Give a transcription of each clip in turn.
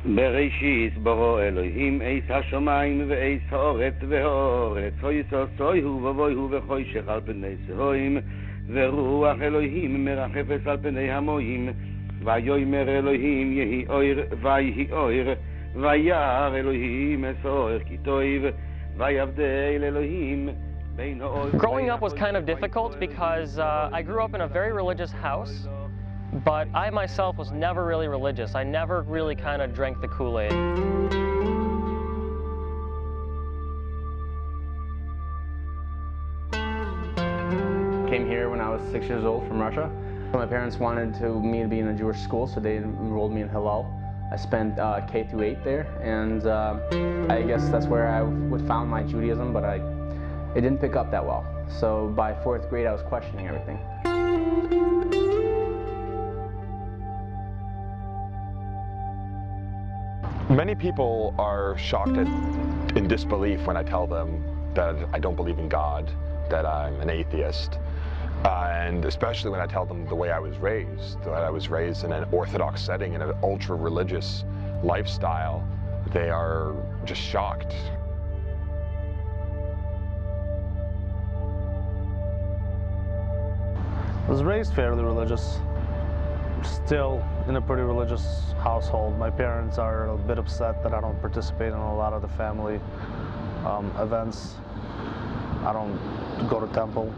בראשית ברא אלוהים עץ השמיים ועץ הארץ והארץ ויסוסוהו ובוהו וחושך על פני תהום ורוח אלוהים מרחפת על פני המים ויאמר אלוהים יהי אור ויהי אור וירא אלוהים את האור כי טוב ויבדל אלוהים. Growing up was kind of difficult because I grew up in a very religious house, but I myself was never really religious. I never really kind of drank the Kool-Aid. Came here when I was 6 years old from Russia. My parents wanted me to be in a Jewish school, so they enrolled me in Hillel. I spent K through 8 there, and I guess that's where I would found my Judaism, but it didn't pick up that well. So by 4th grade, I was questioning everything. Many people are shocked in disbelief when I tell them that I don't believe in God, that I'm an atheist. And especially when I tell them the way I was raised, that I was raised in an Orthodox setting, in an ultra-religious lifestyle, they are just shocked. I was raised fairly religious, still in a pretty religious household. My parents are a bit upset that I don't participate in a lot of the family events. I don't go to temple.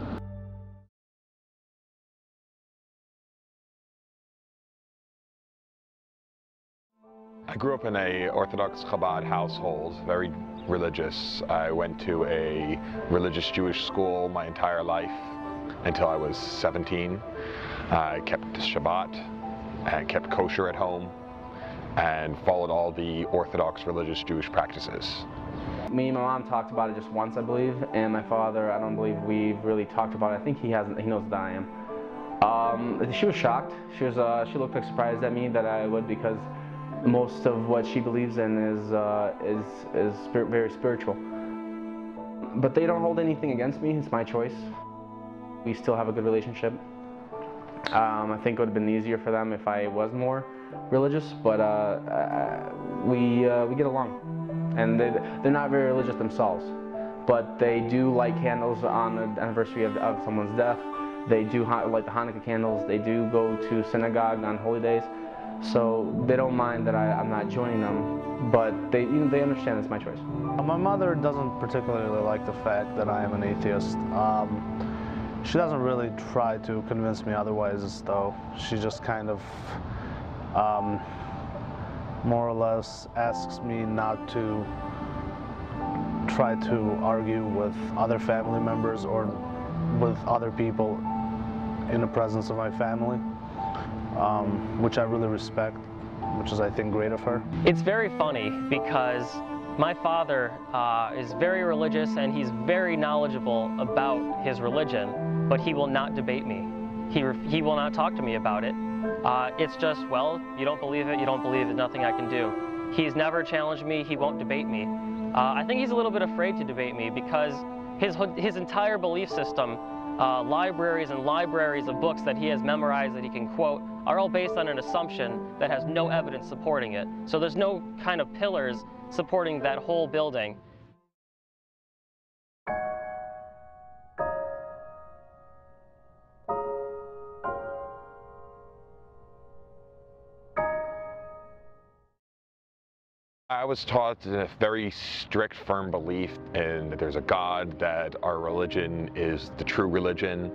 I grew up in an Orthodox Chabad household, very religious. I went to a religious Jewish school my entire life until I was 17. I kept Shabbat and kept kosher at home and followed all the Orthodox religious Jewish practices. Me and my mom talked about it just once, I believe, and my father, I don't believe we've really talked about it. I think he knows that I am. She was shocked. She looked like surprised at me that I would, because most of what she believes in is very spiritual. But they don't hold anything against me. It's my choice. We still have a good relationship. I think it would have been easier for them if I was more religious, but we get along. And they're not very religious themselves, but they do light candles on the anniversary of someone's death. They do light the Hanukkah candles. They do go to synagogue on holy days. So they don't mind that I'm not joining them, but they understand it's my choice. My mother doesn't particularly like the fact that I am an atheist. She doesn't really try to convince me otherwise, though. She just kind of more or less asks me not to try to argue with other family members or with other people in the presence of my family, which I really respect, which is, I think, great of her. It's very funny because my father is very religious and he's very knowledgeable about his religion, but he will not debate me. He will not talk to me about it. It's just, well, you don't believe it, nothing I can do. He's never challenged me, he won't debate me. I think he's a little bit afraid to debate me because his entire belief system, libraries and libraries of books that he has memorized that he can quote, are all based on an assumption that has no evidence supporting it. So there's no kind of pillars supporting that whole building. I was taught a very strict, firm belief in that there's a God, that our religion is the true religion,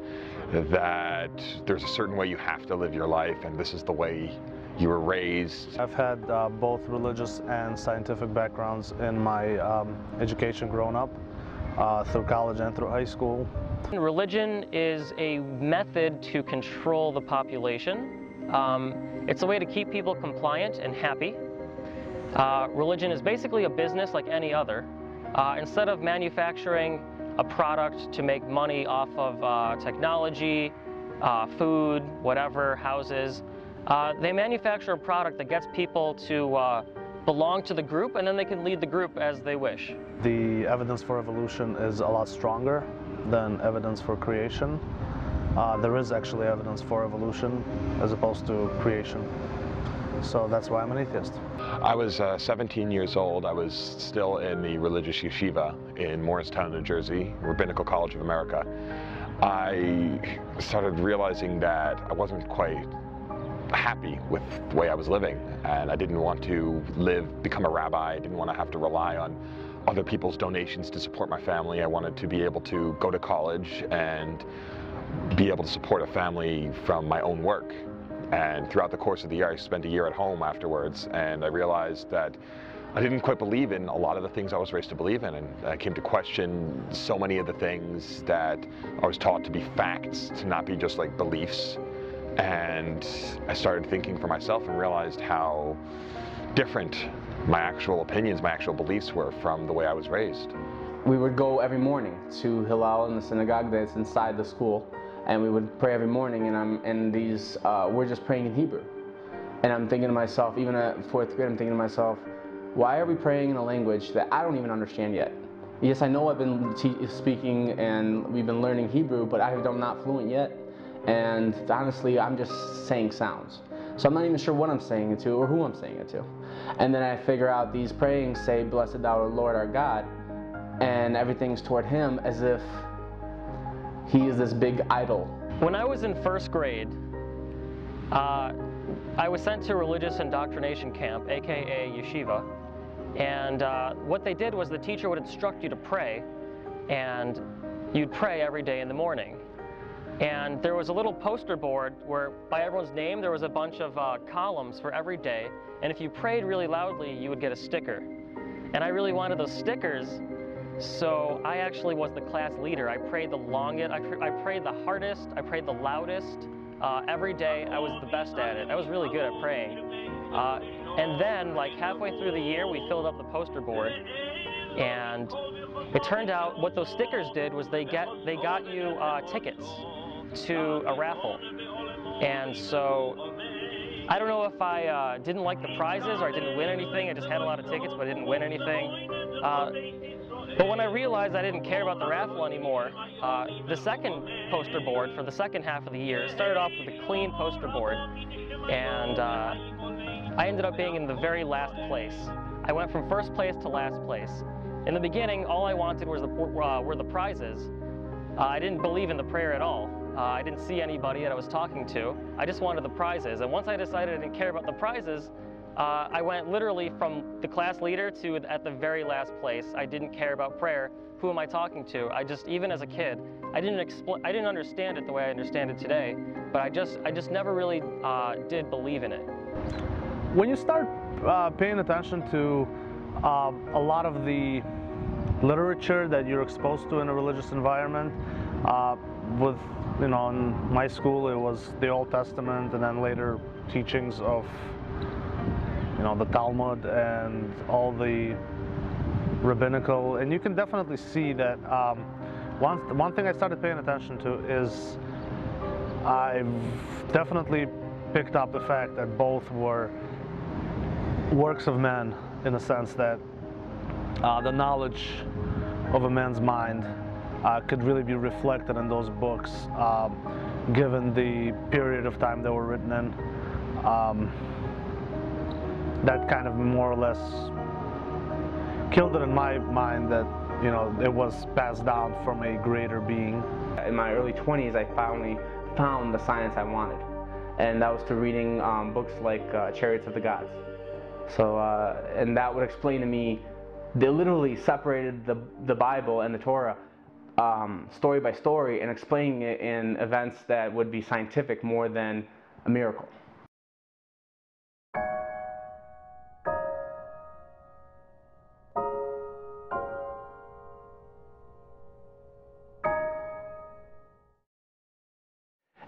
that there's a certain way you have to live your life, and this is the way you were raised. I've had both religious and scientific backgrounds in my education growing up, through college and through high school. Religion is a method to control the population. It's a way to keep people compliant and happy. Religion is basically a business like any other. Instead of manufacturing a product to make money off of technology, food, whatever, houses, they manufacture a product that gets people to belong to the group, and then they can lead the group as they wish. The evidence for evolution is a lot stronger than evidence for creation. There is actually evidence for evolution as opposed to creation. So that's why I'm an atheist. I was 17 years old. I was still in the religious yeshiva in Morristown, New Jersey, Rabbinical College of America. I started realizing that I wasn't quite happy with the way I was living, and I didn't want to become a rabbi. I didn't want to have to rely on other people's donations to support my family. I wanted to be able to go to college and be able to support a family from my own work. And throughout the course of the year, I spent a year at home afterwards, and I realized that I didn't quite believe in a lot of the things I was raised to believe in, and I came to question so many of the things that I was taught to be facts, to not be just like beliefs. And I started thinking for myself and realized how different my actual opinions, my actual beliefs were from the way I was raised. We would go every morning to Hillel in the synagogue that's inside the school, and we would pray every morning, and we're just praying in Hebrew. And I'm thinking to myself, even at 4th grade, I'm thinking to myself, why are we praying in a language that I don't even understand yet? Yes, I know I've been speaking and we've been learning Hebrew, but I'm not fluent yet. And honestly, I'm just saying sounds. So I'm not even sure what I'm saying it to or who I'm saying it to. And then I figure out these prayings say, "Blessed thou art Lord our God," and everything's toward Him as if He is this big idol. When I was in 1st grade, I was sent to religious indoctrination camp, aka yeshiva, and what they did was the teacher would instruct you to pray, and you'd pray every day in the morning. And there was a little poster board where by everyone's name there was a bunch of columns for every day, and if you prayed really loudly you would get a sticker. And I really wanted those stickers, so I actually was the class leader. I prayed the longest, I prayed the hardest, I prayed the loudest. Every day I was the best at it. I was really good at praying. And then, like halfway through the year, we filled up the poster board, and it turned out what those stickers did was they got you tickets to a raffle. And so I don't know if I didn't like the prizes or I didn't win anything. I just had a lot of tickets but I didn't win anything. But when I realized I didn't care about the raffle anymore, the second poster board for the second half of the year started off with a clean poster board, and I ended up being in the very last place. I went from 1st place to last place. In the beginning, all I wanted were the prizes. I didn't believe in the prayer at all. I didn't see anybody that I was talking to. I just wanted the prizes. And once I decided I didn't care about the prizes, I went literally from the class leader to at the very last place. I didn't care about prayer. Who am I talking to? Even as a kid, I didn't understand it the way I understand it today, but I just never really did believe in it. When you start paying attention to a lot of the literature that you're exposed to in a religious environment, in my school it was the Old Testament, and then later teachings of the Talmud and all the rabbinical, and you can definitely see that one thing I started paying attention to is I've definitely picked up the fact that both were works of men, in the sense that the knowledge of a man's mind could really be reflected in those books, given the period of time they were written in. That kind of more or less killed it in my mind that it was passed down from a greater being. In my early 20s, I finally found the science I wanted, and that was through reading books like Chariots of the Gods. So, and that would explain to me, they literally separated the Bible and the Torah story by story and explaining it in events that would be scientific more than a miracle.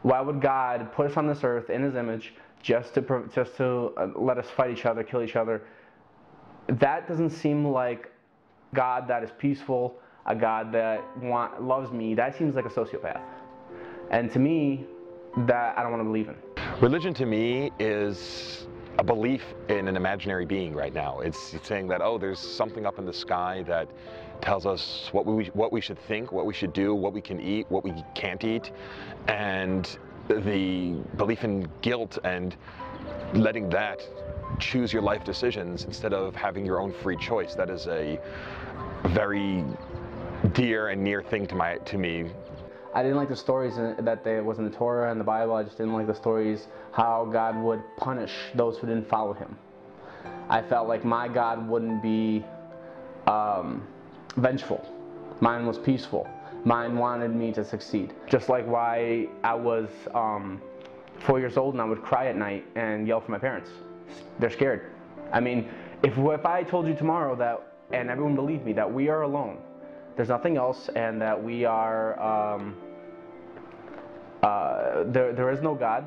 Why would God put us on this earth in His image just to let us fight each other, kill each other? That doesn't seem like God that is peaceful, a God that loves me. That seems like a sociopath. And to me, that I don't want to believe in. Religion to me is a belief in an imaginary being right now. It's saying that, oh, there's something up in the sky that tells us what we should think, what we should do, what we can eat, what we can't eat, and the belief in guilt and letting that choose your life decisions instead of having your own free choice. That is a very dear and near thing to me. I didn't like the stories that there was in the Torah and the Bible. I just didn't like the stories how God would punish those who didn't follow him. I felt like my God wouldn't be vengeful. Mine was peaceful. Mine wanted me to succeed. Just like why I was 4 years old and I would cry at night and yell for my parents. They're scared. I mean, if I told you tomorrow that, and everyone believed me, that we are alone, there's nothing else, and that we are, there is no God,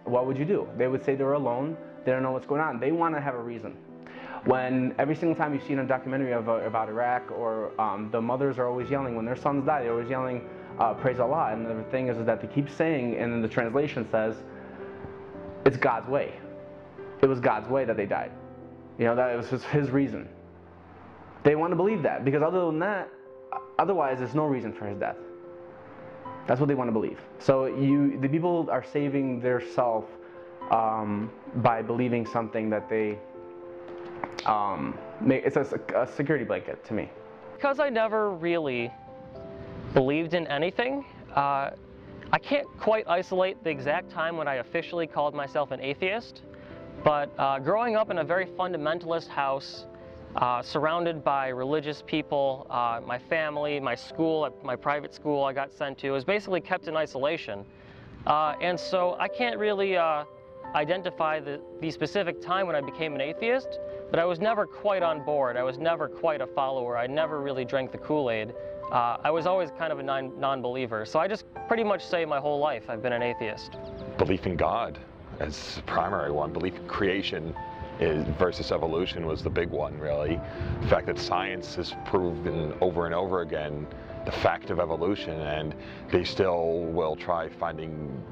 what would you do? They would say they're alone, they don't know what's going on. They want to have a reason. When every single time you see in a documentary about Iraq, or the mothers are always yelling, when their sons die, they're always yelling, praise Allah. And the thing is that they keep saying, and then the translation says, it's God's way. It was God's way that they died. You know, that it was just his reason. They want to believe that, because other than that, otherwise there's no reason for his death. That's what they want to believe. So the people are saving their self by believing something that they, it's a security blanket to me. Because I never really believed in anything, I can't quite isolate the exact time when I officially called myself an atheist, but growing up in a very fundamentalist house, surrounded by religious people, my family, my school, my private school I got sent to, was basically kept in isolation. And so I can't really identify the specific time when I became an atheist, but I was never quite on board. I was never quite a follower. I never really drank the Kool-Aid. I was always kind of a non-believer. So I just pretty much say my whole life I've been an atheist. Belief in God as the primary one. Belief in creation versus evolution was the big one, really. The fact that science has proven over and over again the fact of evolution, and they still will try finding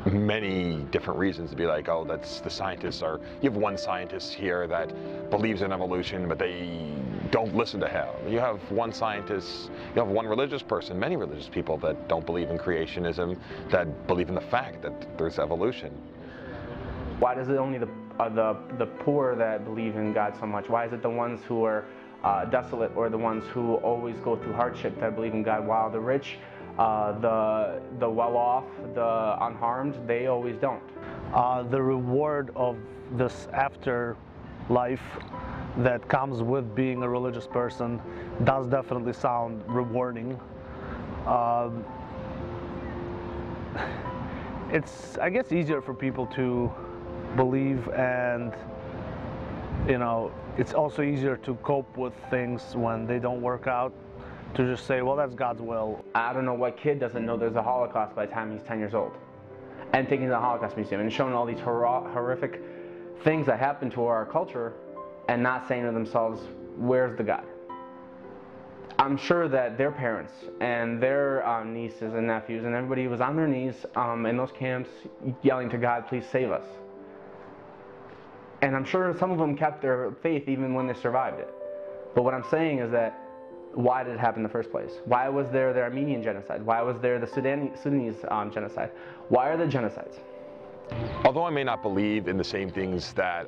many different reasons to be like, oh, that's the scientists are, you have one scientist here that believes in evolution, but they don't listen to him. You have one scientist, you have one religious person, many religious people that don't believe in creationism, that believe in the fact that there's evolution. Why does it only the poor that believe in God so much? Why is it the ones who are desolate, or the ones who always go through hardship that believe in God, while the rich, the well-off, the unharmed, they always don't? The reward of this afterlife that comes with being a religious person does definitely sound rewarding. It's, I guess, easier for people to believe, and you know, it's also easier to cope with things when they don't work out, to just say, well, that's God's will. I don't know what kid doesn't know there's a Holocaust by the time he's 10 years old, and taking to the Holocaust Museum and showing all these horrific things that happen to our culture, and not saying to themselves, where's the God? I'm sure that their parents and their nieces and nephews and everybody was on their knees in those camps yelling to God, please save us. And I'm sure some of them kept their faith even when they survived it. But what I'm saying is that, why did it happen in the first place? Why was there the Armenian genocide? Why was there the Sudanese genocide? Why are there genocides? Although I may not believe in the same things that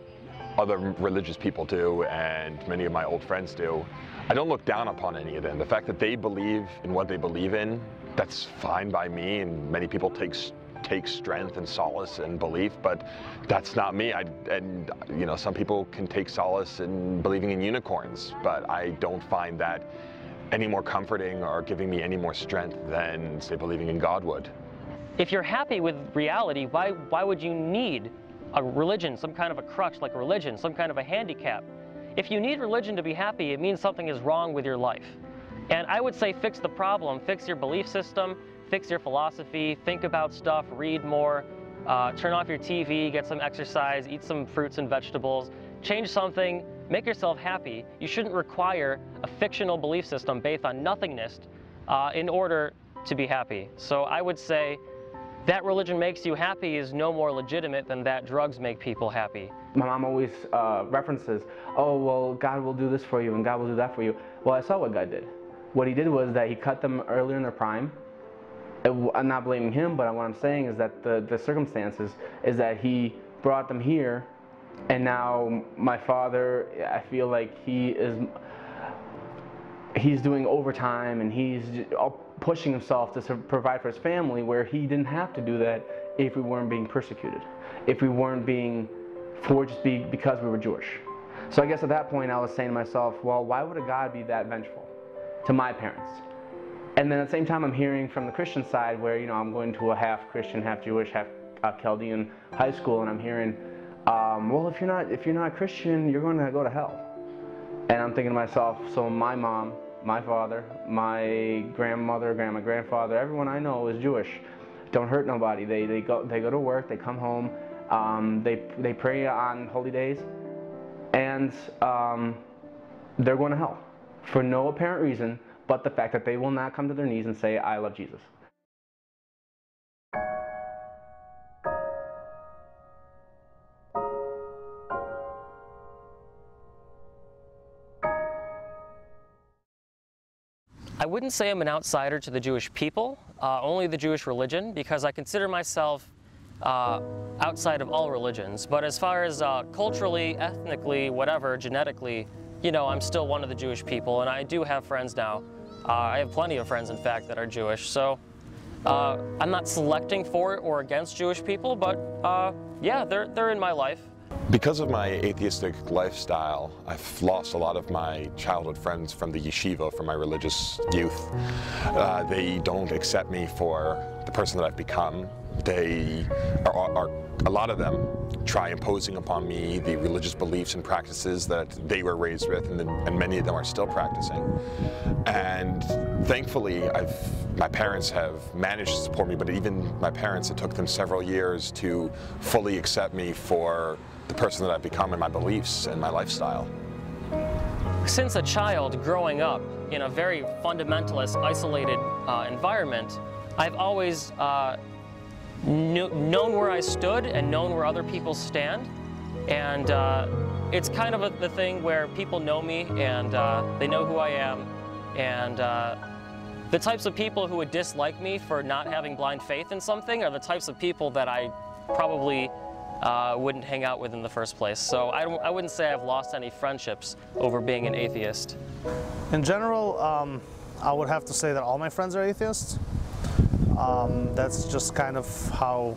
other religious people do, and many of my old friends do, I don't look down upon any of them. The fact that they believe in what they believe in, that's fine by me, and many people take strength and solace in belief, but that's not me. And you know, some people can take solace in believing in unicorns, but I don't find that any more comforting or giving me any more strength than, say, believing in God would. If you're happy with reality, why would you need a religion, some kind of a crutch like religion, some kind of a handicap? If you need religion to be happy, it means something is wrong with your life. And I would say fix the problem, fix your belief system, fix your philosophy, think about stuff, read more, turn off your TV, get some exercise, eat some fruits and vegetables, change something, make yourself happy. You shouldn't require a fictional belief system based on nothingness in order to be happy. So I would say that religion makes you happy is no more legitimate than that drugs make people happy. My mom always references, oh, well, God will do this for you and God will do that for you. Well, I saw what God did. What he did was that he cut them earlier in their prime. I'm not blaming him, but what I'm saying is that the circumstances is that he brought them here And now my father, I feel like he's doing overtime, and he's pushing himself to provide for his family, where he didn't have to do that if we weren't being persecuted, if we weren't being forced because we were Jewish. So I guess at that point I was saying to myself, well, why would a God be that vengeful to my parents? And then at the same time I'm hearing from the Christian side, where, you know, I'm going to a half Christian, half Jewish, half Chaldean high school, and I'm hearing, well, if you're not Christian, you're going to go to hell. And I'm thinking to myself, so my mom, my father, my grandmother, grandfather, everyone I know is Jewish. Don't hurt nobody. They go to work, they come home, they pray on holy days, and they're going to hell for no apparent reason but the fact that they will not come to their knees and say, I love Jesus. I wouldn't say I'm an outsider to the Jewish people, only the Jewish religion, because I consider myself outside of all religions. But as far as culturally, ethnically, whatever, genetically, you know, I'm still one of the Jewish people, and I do have friends now. I have plenty of friends, in fact, that are Jewish. So I'm not selecting for or against Jewish people, but yeah, they're in my life. Because of my atheistic lifestyle, I've lost a lot of my childhood friends from the yeshiva, from my religious youth. They don't accept me for the person that I've become. A lot of them try imposing upon me the religious beliefs and practices that they were raised with, and many of them are still practicing. And thankfully, my parents have managed to support me, but even my parents, it took them several years to fully accept me for the person that I've become and my beliefs and my lifestyle. Since a child growing up in a very fundamentalist, isolated environment, I've always known where I stood and known where other people stand. And it's kind of the thing where people know me and they know who I am. And the types of people who would dislike me for not having blind faith in something are the types of people that I probably wouldn't hang out with in the first place. So I wouldn't say I've lost any friendships over being an atheist. In general, I would have to say that all my friends are atheists. That's just kind of how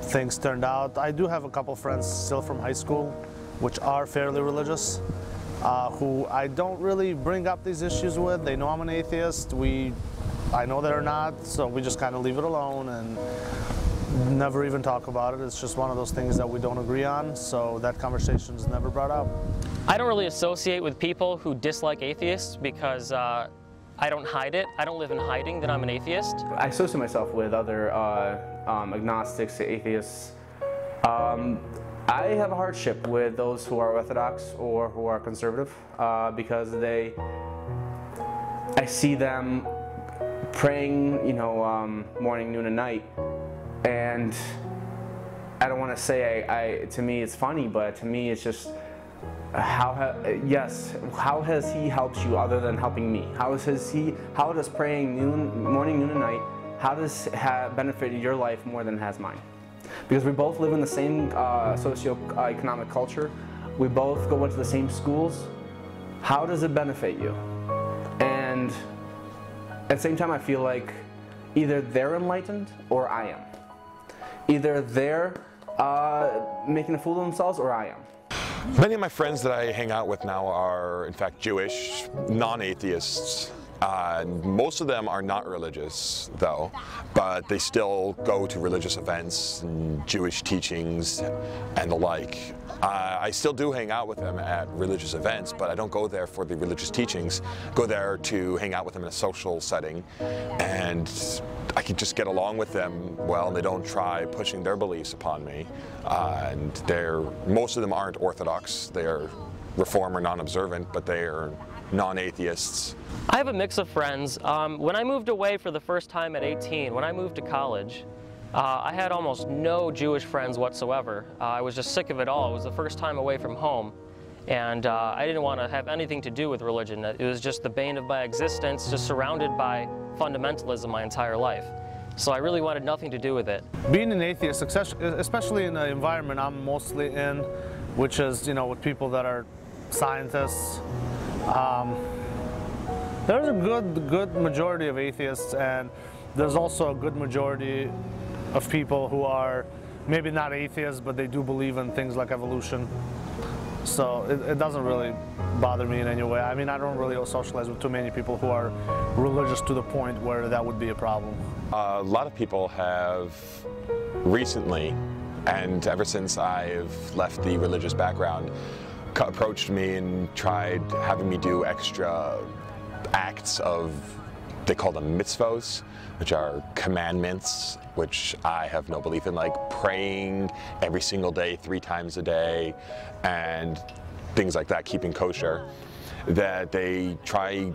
things turned out. I do have a couple friends still from high school, which are fairly religious, who I don't really bring up these issues with. They know I'm an atheist. I know they're not, so we just kind of leave it alone and never even talk about it. It's just one of those things that we don't agree on, so that conversation is never brought up. I don't really associate with people who dislike atheists because I don't hide it. I don't live in hiding that I'm an atheist. I associate myself with other agnostics, atheists. I have a hardship with those who are Orthodox or who are conservative because I see them praying, you know, morning, noon, and night. And I don't want to say to me it's funny, but to me it's just, how has he helped you other than helping me? How does praying morning, noon, and night, how does it benefit your life more than it has mine? Because we both live in the same socioeconomic culture. We both go into the same schools. How does it benefit you? And at the same time, I feel like either they're enlightened or I am. Either they're making a fool of themselves or I am. Many of my friends that I hang out with now are, in fact, Jewish, non-atheists. Most of them are not religious, though, but they still go to religious events and Jewish teachings and the like. I still do hang out with them at religious events, but I don't go there for the religious teachings. I go there to hang out with them in a social setting, and I can just get along with them well, and they don't try pushing their beliefs upon me. And most of them aren't Orthodox. They're Reform or non-observant, but they are non-atheists. I have a mix of friends. When I moved away for the first time at 18, when I moved to college, I had almost no Jewish friends whatsoever. I was just sick of it all. It was the first time away from home, and I didn't want to have anything to do with religion. It was just the bane of my existence, just surrounded by fundamentalism my entire life. so I really wanted nothing to do with it. Being an atheist, especially in the environment I'm mostly in, which is, you know, with people that are scientists, there's a good majority of atheists, and there's also a good majority of people who are maybe not atheists, but they do believe in things like evolution. So it doesn't really bother me in any way. I mean, I don't really socialize with too many people who are religious to the point where that would be a problem. A lot of people have recently, and ever since I've left the religious background, approached me and tried having me do extra acts of, they call them mitzvos, which are commandments, which I have no belief in, like praying every single day, 3 times a day, and things like that, keeping kosher. That they try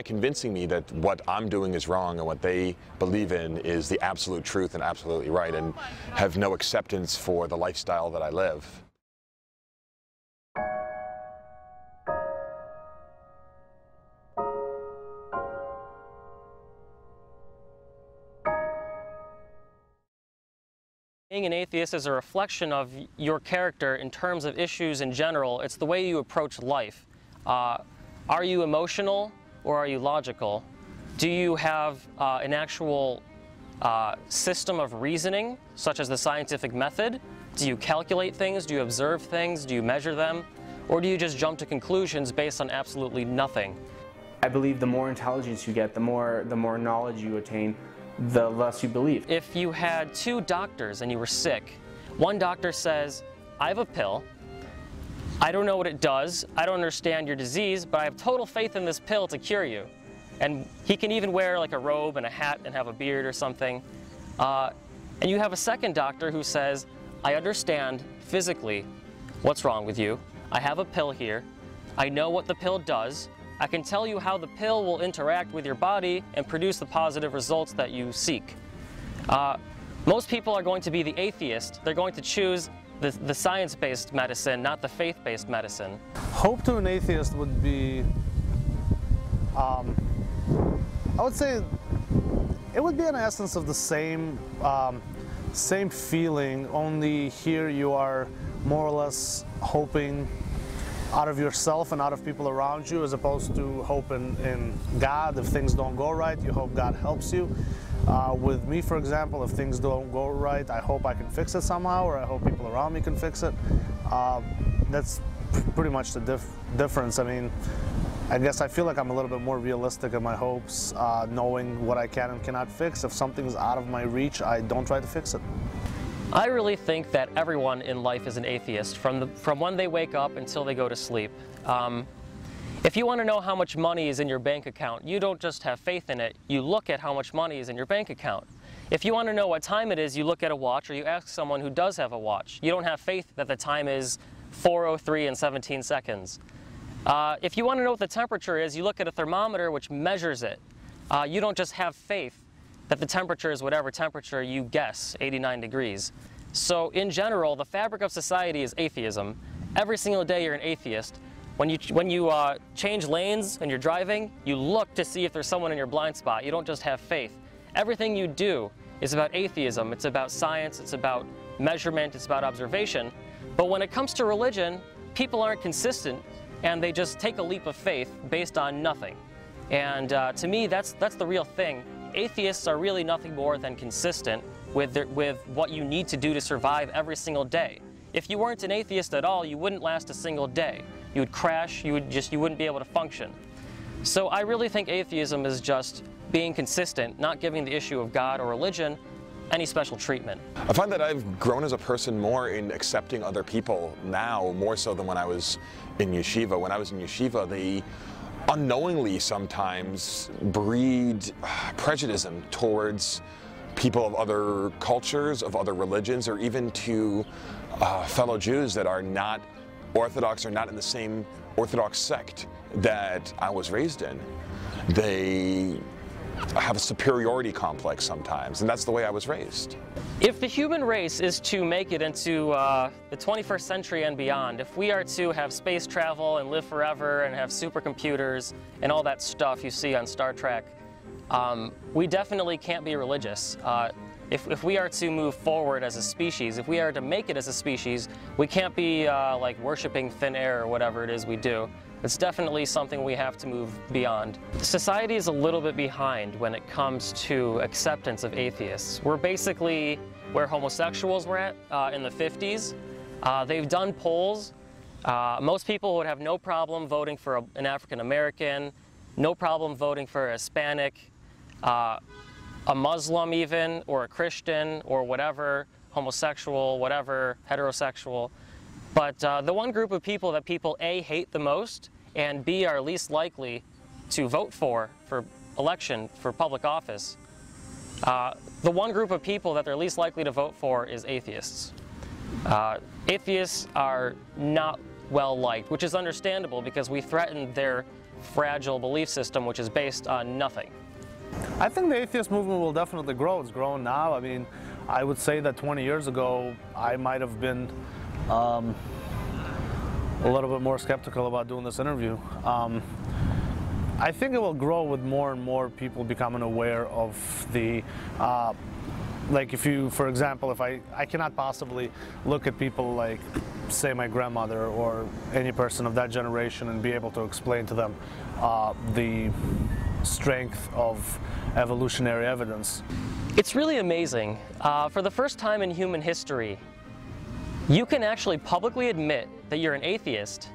convincing me that what I'm doing is wrong and what they believe in is the absolute truth and absolutely right, and have no acceptance for the lifestyle that I live. Being an atheist is a reflection of your character in terms of issues in general. It's the way you approach life. Are you emotional or are you logical? Do you have an actual system of reasoning, such as the scientific method? Do you calculate things? Do you observe things? Do you measure them? Or do you just jump to conclusions based on absolutely nothing? I believe the more intelligence you get, the more knowledge you attain, the less you believe. If you had 2 doctors and you were sick, one doctor says, I have a pill, I don't know what it does, I don't understand your disease, but I have total faith in this pill to cure you. And he can even wear like a robe and a hat and have a beard or something. And you have a second doctor who says, I understand physically what's wrong with you, I have a pill here, I know what the pill does, I can tell you how the pill will interact with your body and produce the positive results that you seek. Most people are going to be the atheist. They're going to choose the science-based medicine, not the faith-based medicine. Hope to an atheist would be, I would say, it would be in essence of the same feeling, only here you are more or less hoping out of yourself and out of people around you, as opposed to hoping in God. If things don't go right, you hope God helps you. With me, for example, if things don't go right, I hope I can fix it somehow, or I hope people around me can fix it. That's pretty much the difference. I mean, I guess I feel like I'm a little bit more realistic in my hopes, knowing what I can and cannot fix. If something's out of my reach, I don't try to fix it. I really think that everyone in life is an atheist, from when they wake up until they go to sleep. If you want to know how much money is in your bank account, you don't just have faith in it, you look at how much money is in your bank account. If you want to know what time it is, you look at a watch, or you ask someone who does have a watch. You don't have faith that the time is 4:03 and 17 seconds. If you want to know what the temperature is, you look at a thermometer which measures it. You don't just have faith that the temperature is whatever temperature you guess, 89 degrees. So in general, the fabric of society is atheism. Every single day you're an atheist. When you change lanes and you're driving, you look to see if there's someone in your blind spot. You don't just have faith. Everything you do is about atheism. It's about science, it's about measurement, it's about observation. But when it comes to religion, people aren't consistent, and they just take a leap of faith based on nothing. And to me, that's the real thing. Atheists are really nothing more than consistent with what you need to do to survive every single day. If you weren't an atheist at all, you wouldn't last a single day. You would crash, you wouldn't be able to function. So I really think atheism is just being consistent, not giving the issue of God or religion any special treatment. I find that I've grown as a person more in accepting other people now, more so than when I was in yeshiva. When I was in yeshiva, they unknowingly sometimes breed prejudice towards people of other cultures, of other religions, or even to fellow Jews that are not Orthodox or not in the same Orthodox sect that I was raised in. They have a superiority complex sometimes, and that's the way I was raised. If the human race is to make it into the 21st century and beyond, if we are to have space travel and live forever and have supercomputers and all that stuff you see on Star Trek, we definitely can't be religious. If we are to move forward as a species, if we are to make it as a species, we can't be like worshiping thin air or whatever it is we do. It's definitely something we have to move beyond. Society is a little bit behind when it comes to acceptance of atheists. We're basically where homosexuals were at in the 50s. They've done polls. Most people would have no problem voting for an African American, no problem voting for a Hispanic, a Muslim even, or a Christian, or whatever, homosexual, whatever, heterosexual. But the one group of people that people A, hate the most, and B, are least likely to vote for election, for public office, the one group of people that they're least likely to vote for is atheists. Atheists are not well liked, which is understandable because we threaten their fragile belief system, which is based on nothing. I think the atheist movement will definitely grow. It's growing now. I mean, I would say that 20 years ago, I might have been a little bit more skeptical about doing this interview. I think it will grow with more and more people becoming aware of the, like if you, for example, if I cannot possibly look at people like, say, my grandmother or any person of that generation and be able to explain to them the strength of evolutionary evidence. It's really amazing. For the first time in human history, you can actually publicly admit that you're an atheist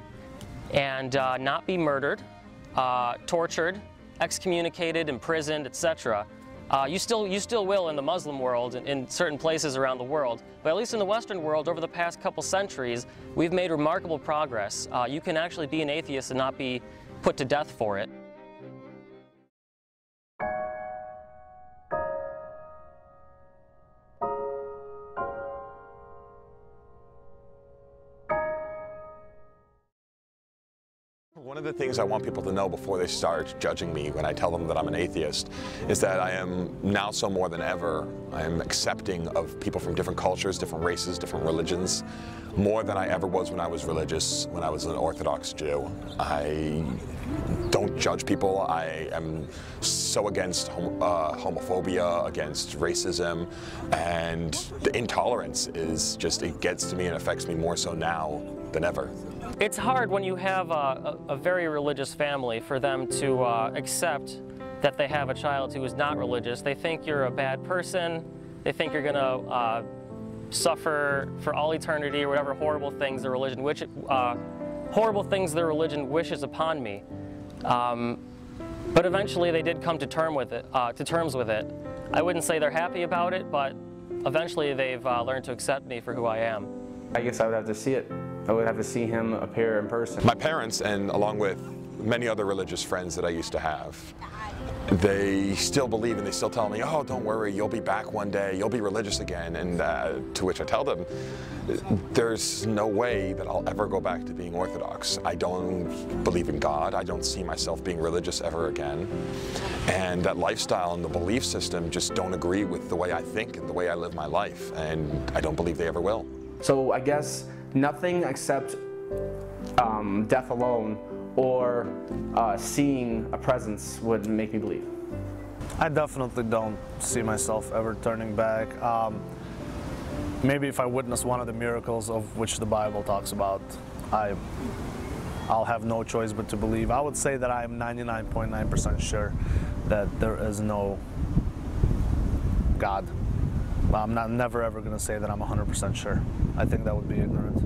and not be murdered, tortured, excommunicated, imprisoned, etc. You still will in the Muslim world and in certain places around the world, but at least in the Western world over the past couple centuries, we've made remarkable progress. You can actually be an atheist and not be put to death for it. One of the things I want people to know before they start judging me when I tell them that I'm an atheist is that I am now so more than ever, I am accepting of people from different cultures, different races, different religions, more than I ever was when I was religious, when I was an Orthodox Jew. I don't judge people. I am so against homophobia, against racism, and the intolerance is just, it gets to me and affects me more so now than ever. It's hard when you have a very religious family for them to accept that they have a child who is not religious. They think you're a bad person. They think you're gonna suffer for all eternity or whatever horrible things the religion wishes upon me. But eventually they did come to terms with it. I wouldn't say they're happy about it, but eventually they've learned to accept me for who I am. I guess I would have to see it. I would have to see him appear in person. My parents, and along with many other religious friends that I used to have, they still believe and they still tell me, oh, don't worry, you'll be back one day, you'll be religious again. And to which I tell them, there's no way that I'll ever go back to being Orthodox. I don't believe in God. I don't see myself being religious ever again. And that lifestyle and the belief system just don't agree with the way I think and the way I live my life. And I don't believe they ever will. So I guess nothing except death alone or seeing a presence would make me believe. I definitely don't see myself ever turning back. Maybe if I witness one of the miracles of which the Bible talks about, I'll have no choice but to believe. I would say that I am 99.9% sure that there is no God. I'm never ever going to say that I'm 100% sure. I think that would be ignorant.